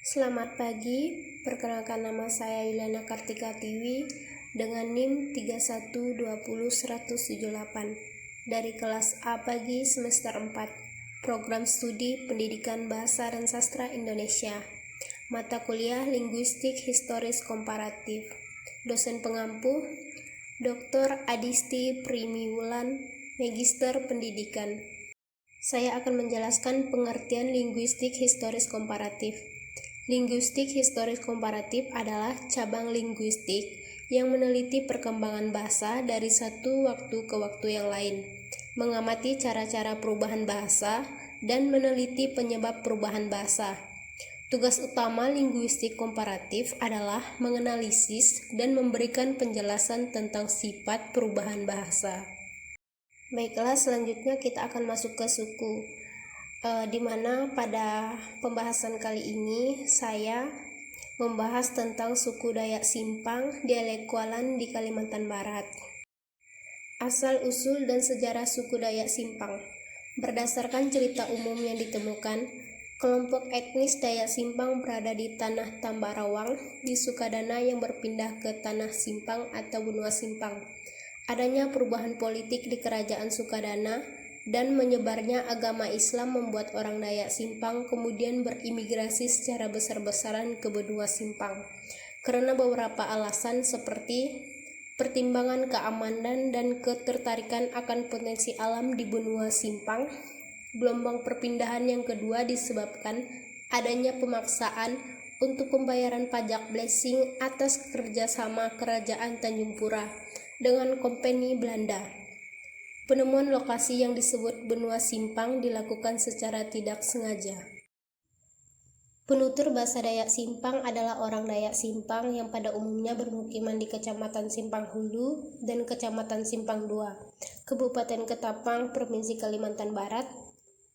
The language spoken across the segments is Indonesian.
Selamat pagi, perkenalkan nama saya Yuliana Kartika Tiwi dengan NIM 3120178 dari kelas A pagi semester 4, Program Studi Pendidikan Bahasa dan Sastra Indonesia, mata kuliah Linguistik Historis Komparatif. Dosen pengampu Dr. Adisti Primiwulan, Magister Pendidikan. Saya akan menjelaskan pengertian linguistik historis komparatif. Linguistik historis komparatif adalah cabang linguistik yang meneliti perkembangan bahasa dari satu waktu ke waktu yang lain, mengamati cara-cara perubahan bahasa, dan meneliti penyebab perubahan bahasa. Tugas utama linguistik komparatif adalah menganalisis dan memberikan penjelasan tentang sifat perubahan bahasa. Baiklah, selanjutnya kita akan masuk ke suku. Di mana pada pembahasan kali ini saya membahas tentang suku Dayak Simpang, dialek Kualan di Kalimantan Barat. Asal-usul dan sejarah suku Dayak Simpang. Berdasarkan cerita umum yang ditemukan, kelompok etnis Dayak Simpang berada di tanah Tambarawang di Sukadana yang berpindah ke tanah Simpang atau benua Simpang. Adanya perubahan politik di kerajaan Sukadana dan menyebarnya agama Islam membuat orang Dayak Simpang kemudian berimigrasi secara besar-besaran ke benua Simpang. Karena beberapa alasan seperti pertimbangan keamanan dan ketertarikan akan potensi alam di benua Simpang, gelombang perpindahan yang kedua disebabkan adanya pemaksaan untuk pembayaran pajak blessing atas kerjasama Kerajaan Tanjung Pura dengan Kompeni Belanda. Penemuan lokasi yang disebut benua Simpang dilakukan secara tidak sengaja. Penutur bahasa Dayak Simpang adalah orang Dayak Simpang yang pada umumnya bermukiman di Kecamatan Simpang Hulu dan Kecamatan Simpang II, Kabupaten Ketapang, Provinsi Kalimantan Barat.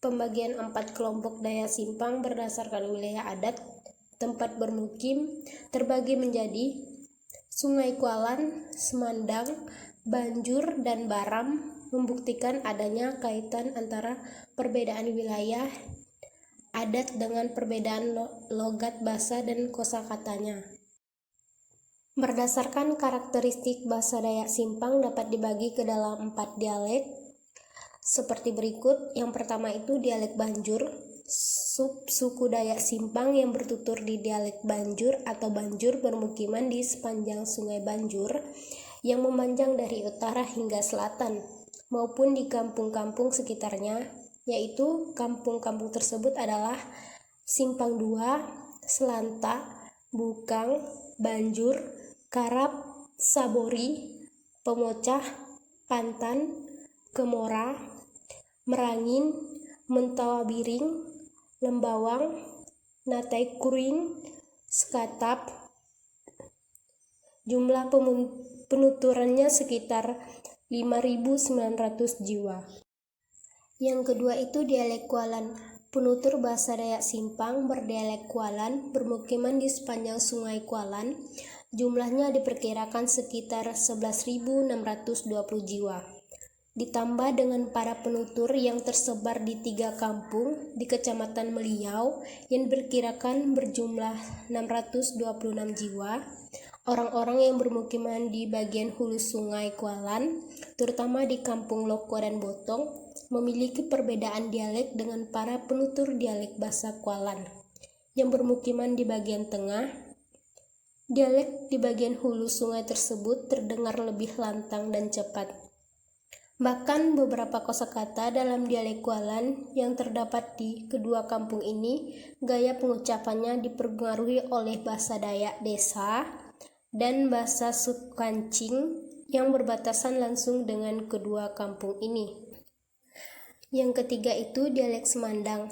Pembagian 4 kelompok Dayak Simpang berdasarkan wilayah adat tempat bermukim terbagi menjadi Sungai Kualan, Semandang, Banjur, dan Baram, membuktikan adanya kaitan antara perbedaan wilayah adat dengan perbedaan logat bahasa dan kosakatanya. Berdasarkan karakteristik bahasa Dayak Simpang dapat dibagi ke dalam 4 dialek seperti berikut. Yang pertama itu dialek Banjur, suku Dayak Simpang yang bertutur di dialek Banjur atau Banjur bermukiman di sepanjang Sungai Banjur yang memanjang dari utara hingga selatan maupun di kampung-kampung sekitarnya, yaitu kampung-kampung tersebut adalah Simpang II, Selanta, Bukang, Banjur, Karap, Sabori, Pemocah, Pantan, Kemora, Merangin, Mentawabiring, Lembawang, Natai Kuring, Sekatap. Jumlah penuturannya sekitar 5.900 jiwa. Yang kedua itu dialek Kualan. Penutur bahasa Dayak Simpang berdialek Kualan bermukiman di sepanjang Sungai Kualan. Jumlahnya diperkirakan sekitar 11.620 jiwa. Ditambah dengan para penutur yang tersebar di 3 kampung di Kecamatan Meliau yang diperkirakan berjumlah 626 jiwa. Orang-orang yang bermukiman di bagian hulu Sungai Kualan, terutama di Kampung Loko dan Botong, memiliki perbedaan dialek dengan para penutur dialek bahasa Kualan yang bermukiman di bagian tengah. Dialek di bagian hulu sungai tersebut terdengar lebih lantang dan cepat. Bahkan beberapa kosakata dalam dialek Kualan yang terdapat di kedua kampung ini, gaya pengucapannya dipengaruhi oleh bahasa Dayak desa dan bahasa Sukancing yang berbatasan langsung dengan kedua kampung ini. Yang ketiga itu dialek Semandang.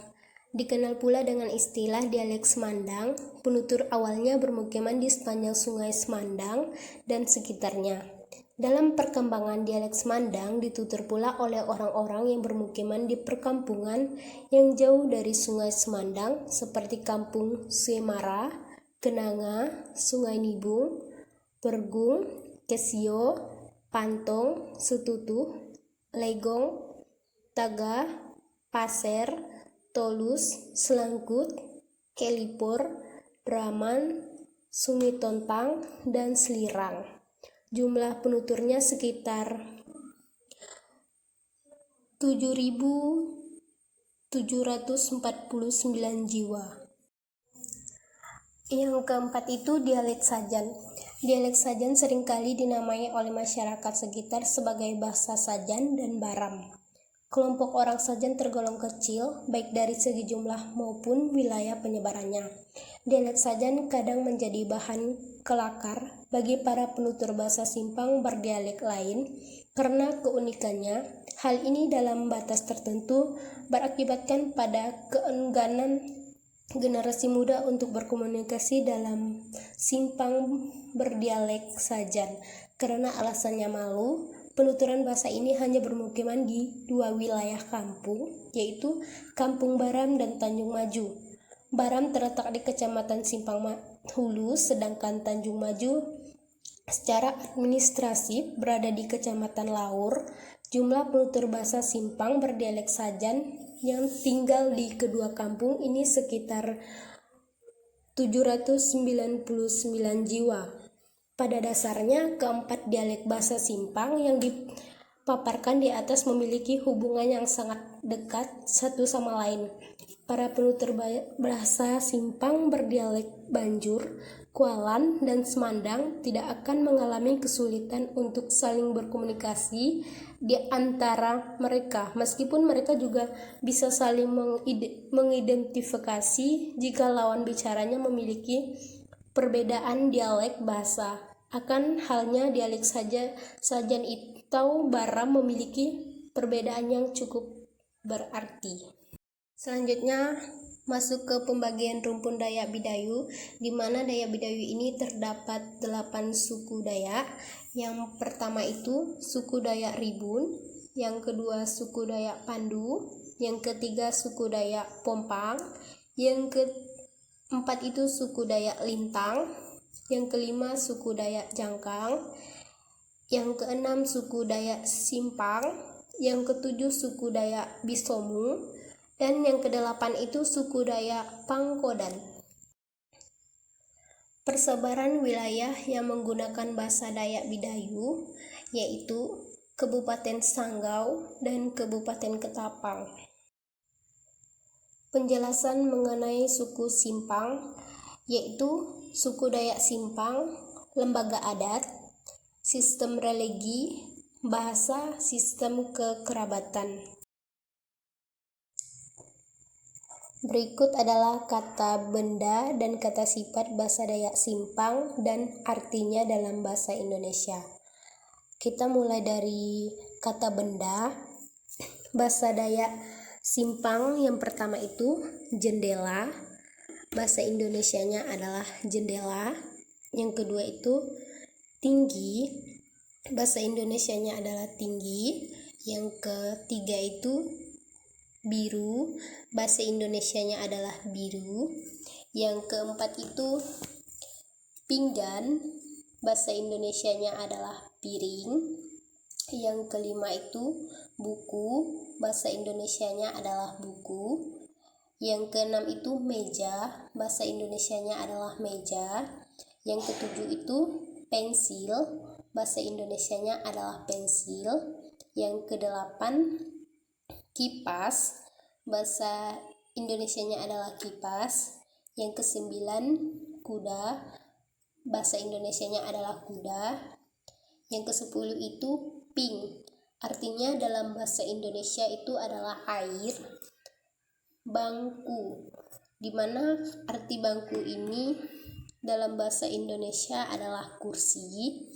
Dikenal pula dengan istilah dialek Semandang, penutur awalnya bermukiman di sepanjang Sungai Semandang dan sekitarnya. Dalam perkembangan dialek Semandang ditutur pula oleh orang-orang yang bermukiman di perkampungan yang jauh dari Sungai Semandang seperti Kampung Suemara, Kenanga, Sungai Nibung, Pergung, Kesio, Pantong, Setutuh, Legong, Taga, Paser, Tolus, Selangkut, Kelipor, Brahman, Sumitontang, dan Slirang. Jumlah penuturnya sekitar 7.749 jiwa. Yang keempat itu dialek Sajan. Dialek Sajan seringkali dinamai oleh masyarakat sekitar sebagai bahasa Sajan dan Baram. Kelompok orang Sajan tergolong kecil, baik dari segi jumlah maupun wilayah penyebarannya. Dialek Sajan kadang menjadi bahan kelakar bagi para penutur bahasa Simpang berdialek lain karena keunikannya. Hal ini dalam batas tertentu berakibatkan pada keengganan generasi muda untuk berkomunikasi dalam Simpang berdialek Sajan karena alasannya malu. Penuturan bahasa ini hanya bermukiman di dua wilayah kampung, yaitu Kampung Baram dan Tanjung Maju. Baram terletak di Kecamatan Simpang Hulu, sedangkan Tanjung Maju secara administratif berada di Kecamatan Laur. Jumlah penutur bahasa Simpang berdialek Sajan yang tinggal di kedua kampung ini sekitar 799 jiwa. Pada dasarnya, keempat dialek bahasa Simpang yang dipaparkan di atas memiliki hubungan yang sangat dekat satu sama lain. Para penutur bahasa Simpang berdialek Banjur, Kualan, dan Semandang tidak akan mengalami kesulitan untuk saling berkomunikasi di antara mereka, meskipun mereka juga bisa saling mengidentifikasi jika lawan bicaranya memiliki perbedaan dialek bahasa. Akan halnya dialek Sajan atau Baram memiliki perbedaan yang cukup berarti. Selanjutnya masuk ke pembagian rumpun Dayak Bidayu, di mana Dayak Bidayu ini terdapat 8 suku Dayak. Yang pertama itu suku Dayak Ribun, yang kedua suku Dayak Pandu, yang ketiga suku Dayak Pompang, yang keempat itu suku Dayak Lintang, yang kelima suku Dayak Jangkang, yang keenam suku Dayak Simpang, yang ketujuh suku Dayak Bisomu, dan yang kedelapan itu suku Dayak Pangkodan. Persebaran wilayah yang menggunakan bahasa Dayak Bidayu yaitu Kabupaten Sanggau dan Kabupaten Ketapang. Penjelasan mengenai suku Simpang yaitu suku Dayak Simpang, lembaga adat, sistem religi, bahasa, sistem kekerabatan. Berikut adalah kata benda dan kata sifat bahasa Dayak Simpang dan artinya dalam bahasa Indonesia. Kita mulai dari kata benda. Bahasa Dayak Simpang yang pertama itu jendela. Bahasa Indonesianya adalah jendela. Yang kedua itu tinggi. Bahasa Indonesianya adalah tinggi. Yang ketiga itu biru, bahasa Indonesianya adalah biru. Yang keempat itu pinggan, bahasa Indonesianya adalah piring. Yang kelima itu buku, bahasa Indonesianya adalah buku. Yang keenam itu meja, bahasa Indonesianya adalah meja. Yang ketujuh itu pensil, bahasa Indonesianya adalah pensil. Yang kedelapan kipas, bahasa Indonesianya adalah kipas. Yang kesembilan kuda, bahasa Indonesianya adalah kuda. Yang kesepuluh itu pink, artinya dalam bahasa Indonesia itu adalah air. Bangku, dimana arti bangku ini dalam bahasa Indonesia adalah kursi.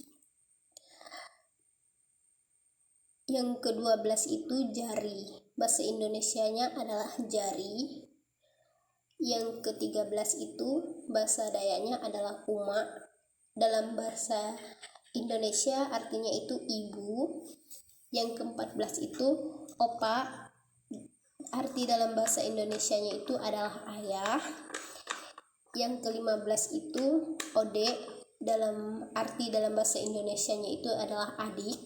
Yang ke-12 itu jari, bahasa Indonesianya adalah jari. Yang ke-13 itu bahasa Dayaknya adalah uma. Dalam bahasa Indonesia artinya itu ibu. Yang ke-14 itu opa, arti dalam bahasa Indonesianya itu adalah ayah. Yang ke-15 itu ode, dalam arti dalam bahasa Indonesianya itu adalah adik.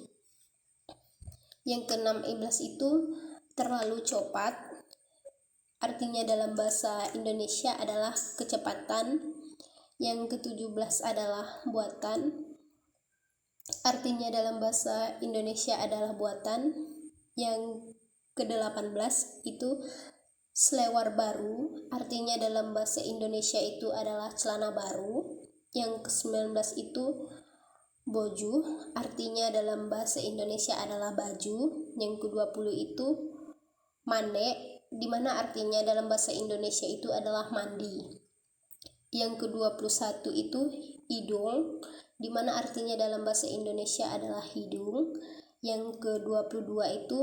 Yang ke-16 itu terlalu cepat, artinya dalam bahasa Indonesia adalah kecepatan. Yang ke-17 adalah buatan, artinya dalam bahasa Indonesia adalah buatan. Yang ke-18 itu selewar baru, artinya dalam bahasa Indonesia itu adalah celana baru. Yang ke-19 itu boju, artinya dalam bahasa Indonesia adalah baju. Yang ke-20 itu mande, di mana artinya dalam bahasa Indonesia itu adalah mandi. Yang ke-21 itu hidung, di mana artinya dalam bahasa Indonesia adalah hidung. Yang ke-22 itu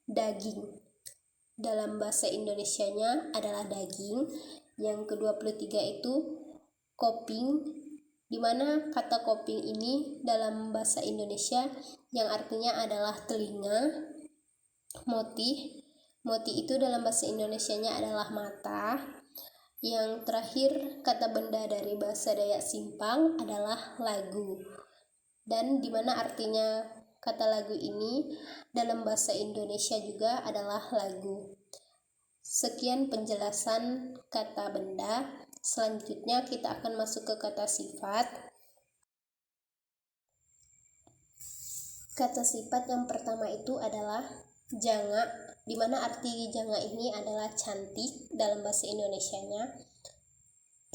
daging, dalam bahasa Indonesianya adalah daging. Yang ke-23 itu koping, di mana kata koping ini dalam bahasa Indonesia yang artinya adalah telinga. Moti itu dalam bahasa Indonesianya adalah mata. Yang terakhir kata benda dari bahasa Dayak Simpang adalah lagu, dan di mana artinya kata lagu ini dalam bahasa Indonesia juga adalah lagu. Sekian penjelasan kata benda. Selanjutnya kita akan masuk ke kata sifat. Kata sifat yang pertama itu adalah janga, di mana arti janga ini adalah cantik dalam bahasa Indonesianya.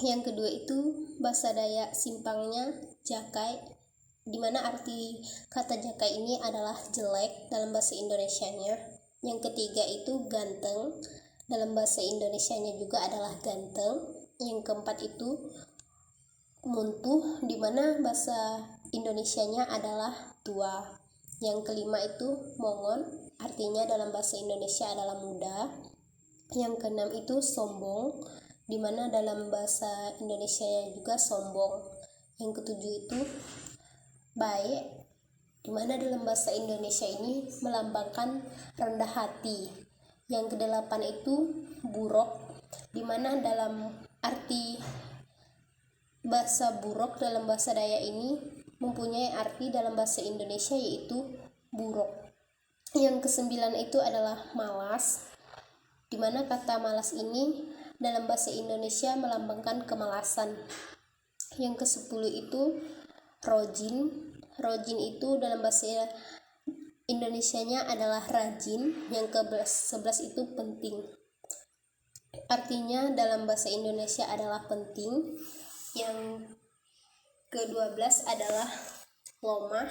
Yang kedua itu bahasa Dayak Simpangnya jakai, di mana arti kata jakai ini adalah jelek dalam bahasa Indonesianya. Yang ketiga itu ganteng, dalam bahasa Indonesianya juga adalah ganteng. Yang keempat itu muntuh, di mana bahasa Indonesianya adalah tua. Yang kelima itu mongon, artinya dalam bahasa Indonesia adalah muda. Yang keenam itu sombong, di mana dalam bahasa Indonesia juga sombong. Yang ketujuh itu baik, di mana dalam bahasa Indonesia ini melambangkan rendah hati. Yang kedelapan itu buruk, di mana dalam arti bahasa buruk dalam bahasa Dayak ini mempunyai arti dalam bahasa Indonesia yaitu buruk. Yang kesembilan itu adalah malas, di mana kata malas ini dalam bahasa Indonesia melambangkan kemalasan. Yang kesepuluh itu rojin. Rojin itu dalam bahasa Indonesianya adalah rajin. Yang ke-11 itu penting, artinya dalam bahasa Indonesia adalah penting. Yang ke-12 adalah lomah,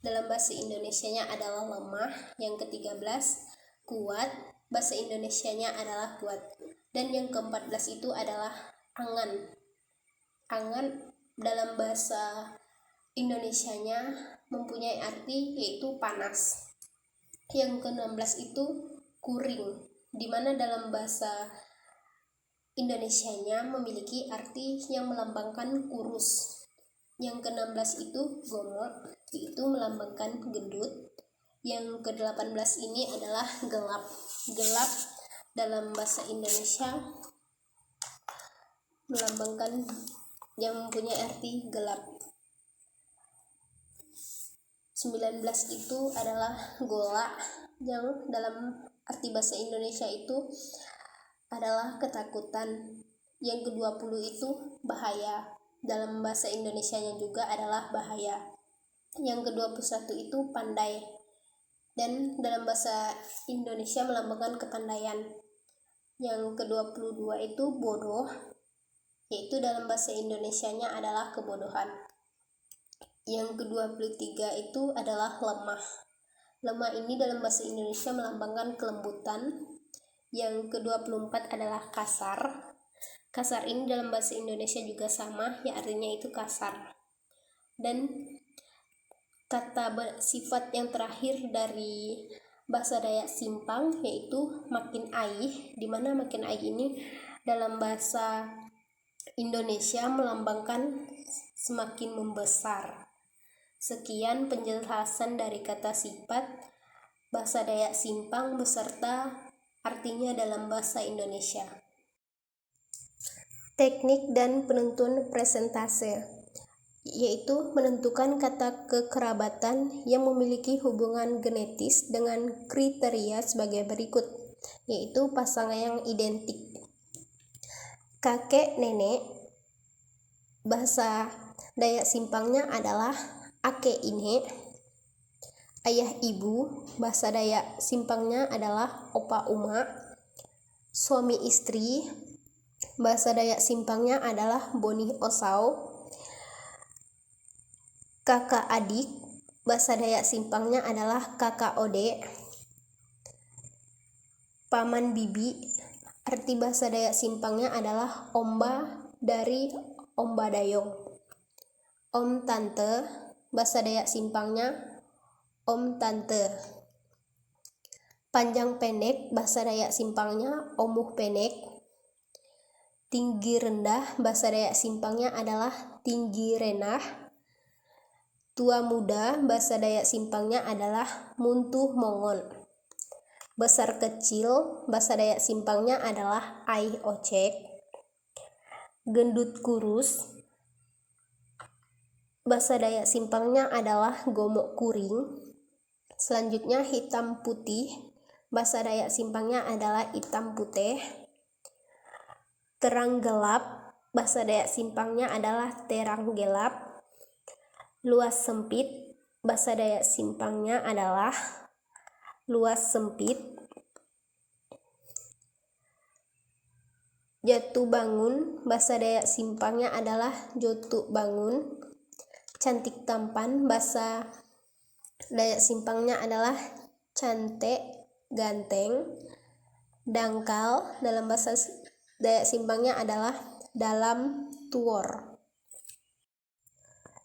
dalam bahasa Indonesianya adalah lemah. Yang ke-13 kuat, bahasa Indonesianya adalah kuat. Dan yang ke-14 itu adalah angan. Angan dalam bahasa Indonesianya mempunyai arti yaitu panas. Yang ke-16 itu kuring, di mana dalam bahasa Indonesianya memiliki arti yang melambangkan kurus. Yang ke-16 itu gomot, yaitu melambangkan gendut. Yang ke-18 ini adalah gelap. Gelap dalam bahasa Indonesia melambangkan yang mempunyai arti gelap. 19 itu adalah gola, yang dalam arti bahasa Indonesia itu adalah ketakutan. Yang ke-20 itu bahaya, dalam bahasa Indonesianya juga adalah bahaya. Yang ke-21 itu pandai, dan dalam bahasa Indonesia melambangkan kepandaian. Yang ke-22 itu bodoh, yaitu dalam bahasa Indonesianya adalah kebodohan. Yang ke-23 itu adalah lemah. Lemah ini dalam bahasa Indonesia melambangkan kelembutan. Yang ke-24 adalah kasar. Kasar ini dalam bahasa Indonesia juga sama, ya artinya itu kasar. Dan kata sifat yang terakhir dari bahasa Dayak Simpang yaitu makin aih, di mana makin aih ini dalam bahasa Indonesia melambangkan semakin membesar. Sekian penjelasan dari kata sifat bahasa Dayak Simpang beserta artinya dalam bahasa Indonesia. Teknik dan penentuan presentase, yaitu menentukan kata kekerabatan yang memiliki hubungan genetis dengan kriteria sebagai berikut, yaitu pasangan yang identik. Kakek nenek, Bahasa Dayak Simpangnya adalah ake ine, ayah ibu. Bahasa Dayak Simpangnya adalah opa uma. Suami istri. Bahasa Dayak Simpangnya adalah boni osau. Kakak adik. Bahasa Dayak Simpangnya adalah kakak ode. Paman bibi. Arti bahasa Dayak Simpangnya adalah omba dari omba dayong. Om tante. Bahasa Dayak Simpangnya om tante. Panjang pendek. Bahasa Dayak Simpangnya omuh pendek. Tinggi rendah. Bahasa Dayak Simpangnya adalah tinggi renah. Tua muda. Bahasa Dayak Simpangnya adalah muntuh mongon. Besar kecil. Bahasa Dayak Simpangnya adalah ai ocek. Gendut kurus. Bahasa Dayak Simpangnya adalah gomok kuring. Selanjutnya hitam putih. Bahasa Dayak Simpangnya adalah hitam putih. Terang gelap. Bahasa Dayak Simpangnya adalah terang gelap. Luas sempit. Bahasa Dayak Simpangnya adalah luas sempit. Jatuh bangun. Bahasa Dayak Simpangnya adalah jotu bangun. Cantik tampan. Bahasa Dayak Simpangnya adalah cantik ganteng. Dangkal dalam bahasa Dayak Simpangnya adalah dalam tuor.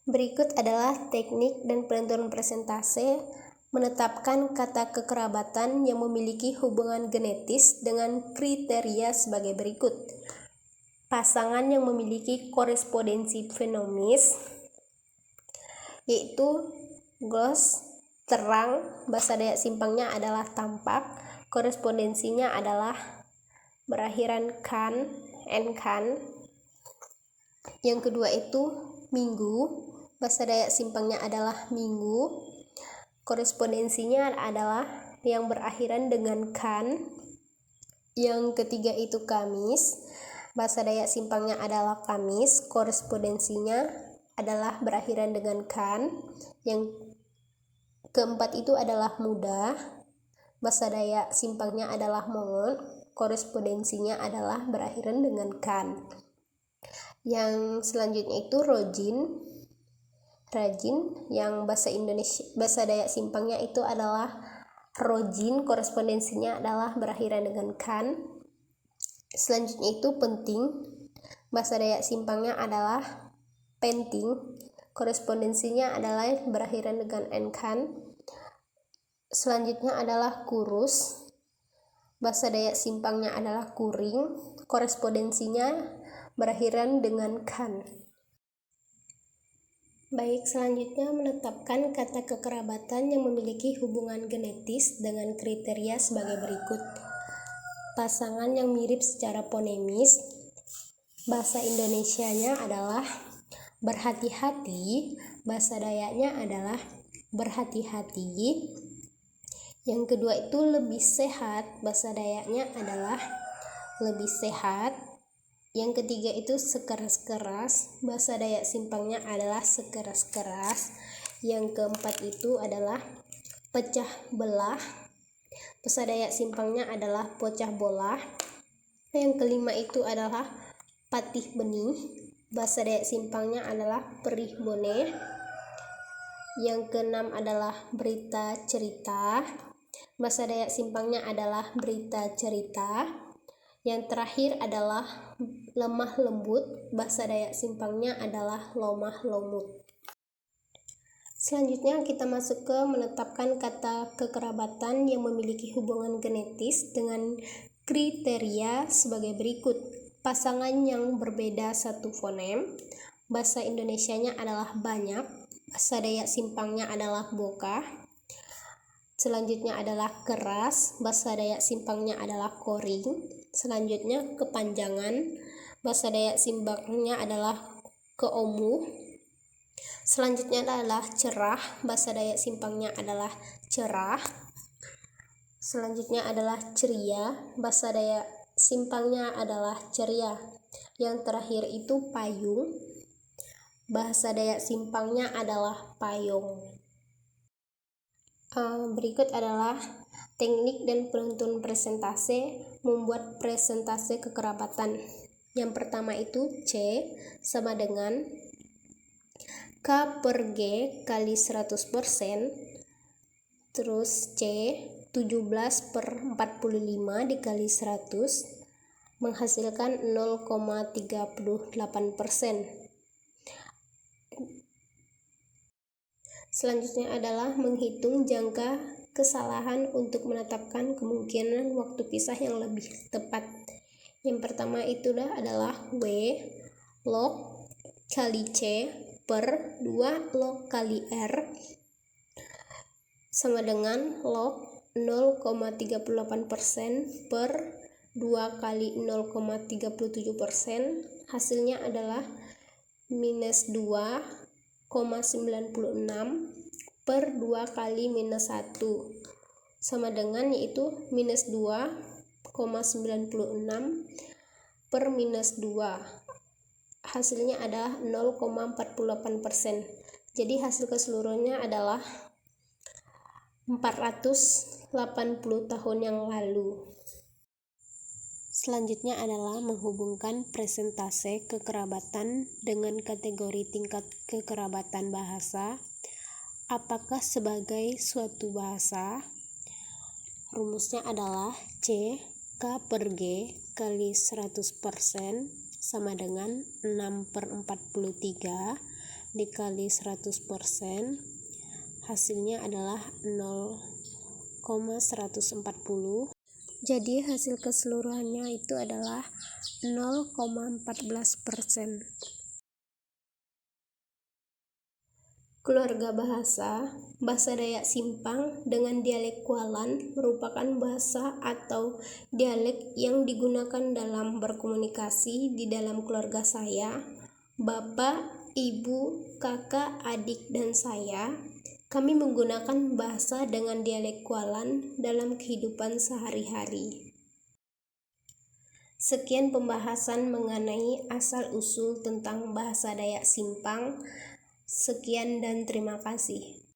Berikut adalah teknik dan penentuan presentase menetapkan kata kekerabatan yang memiliki hubungan genetis dengan kriteria sebagai berikut. Pasangan yang memiliki korespondensi fenomis, yaitu glos, terang. Bahasa Dayak Simpangnya adalah tampak. Korespondensinya adalah berakhiran kan, enkan. Yang kedua itu minggu. Bahasa Dayak Simpangnya adalah minggu. Korespondensinya adalah yang berakhiran dengan kan. Yang ketiga itu Kamis. Bahasa Dayak Simpangnya adalah Kamis. Korespondensinya adalah berakhiran dengan kan. Yang keempat itu adalah muda. Bahasa Dayak Simpangnya adalah Mongon. Korespondensinya adalah berakhiran dengan kan. Yang selanjutnya itu rajin. Yang bahasa Dayak Simpangnya itu adalah rojin. Korespondensinya adalah berakhiran dengan kan. Selanjutnya itu penting. Bahasa Dayak Simpangnya adalah penting. Korespondensinya adalah berakhiran dengan enkan. Selanjutnya adalah kurus. Bahasa Dayak Simpangnya adalah kuring. Korespondensinya berakhiran dengan kan. Baik, selanjutnya menetapkan kata kekerabatan yang memiliki hubungan genetis dengan kriteria sebagai berikut. Pasangan yang mirip secara fonemis. Bahasa Indonesianya adalah berhati-hati. Bahasa Dayaknya adalah berhati-hati. Yang kedua itu lebih sehat. Bahasa Dayaknya adalah lebih sehat. Yang ketiga itu sekeras-keras. Bahasa Dayak Simpangnya adalah sekeras-keras. Yang keempat itu adalah pecah belah. Bahasa Dayak Simpangnya adalah pecah bolah. Yang kelima itu adalah patih benih. Bahasa Dayak Simpangnya adalah perih bone. Yang keenam adalah berita cerita. Bahasa Dayak Simpangnya adalah berita cerita. Yang terakhir adalah lemah lembut. Bahasa Dayak Simpangnya adalah lomah lomut. Selanjutnya kita masuk ke menetapkan kata kekerabatan yang memiliki hubungan genetis dengan kriteria sebagai berikut. Pasangan yang berbeda satu fonem. Bahasa Indonesianya adalah banyak. Bahasa Dayak Simpangnya adalah bokah. Selanjutnya adalah keras. Bahasa Dayak Simpangnya adalah koring. Selanjutnya kepanjangan. Bahasa Dayak Simpangnya adalah keomuh. Selanjutnya adalah cerah. Bahasa Dayak Simpangnya adalah cerah. Selanjutnya adalah ceria. Bahasa Dayak Simpangnya adalah ceria. Yang terakhir itu payung. Bahasa Dayak Simpangnya adalah payung. Berikut adalah teknik dan penuntun presentase membuat presentase kekerabatan. Yang pertama itu C sama dengan K per G kali 100%, terus C 17 per 45 dikali 100 menghasilkan 0,38%. Selanjutnya adalah menghitung jangka kesalahan untuk menetapkan kemungkinan waktu pisah yang lebih tepat. Yang pertama adalah W log kali C per 2 log kali R sama dengan log 0,38% per 2 kali 0,37%. Hasilnya adalah minus 2,96 per 2 kali minus 1 sama dengan yaitu minus 2,96 per minus 2. Hasilnya adalah 0,48%. Jadi hasil keseluruhannya adalah 480 tahun yang lalu. Selanjutnya adalah menghubungkan presentase kekerabatan dengan kategori tingkat kekerabatan bahasa. Apakah sebagai suatu bahasa? Rumusnya adalah C K per G kali 100% sama dengan 6 per 43 dikali 100%. Hasilnya adalah 0,140. Jadi hasil keseluruhannya itu adalah 0,14%. Keluarga bahasa Dayak Simpang dengan dialek Kualan merupakan bahasa atau dialek yang digunakan dalam berkomunikasi di dalam keluarga saya, bapak, ibu, kakak, adik, dan saya. Kami menggunakan bahasa dengan dialek Kualan dalam kehidupan sehari-hari. Sekian pembahasan mengenai asal-usul tentang bahasa Dayak Simpang. Sekian dan terima kasih.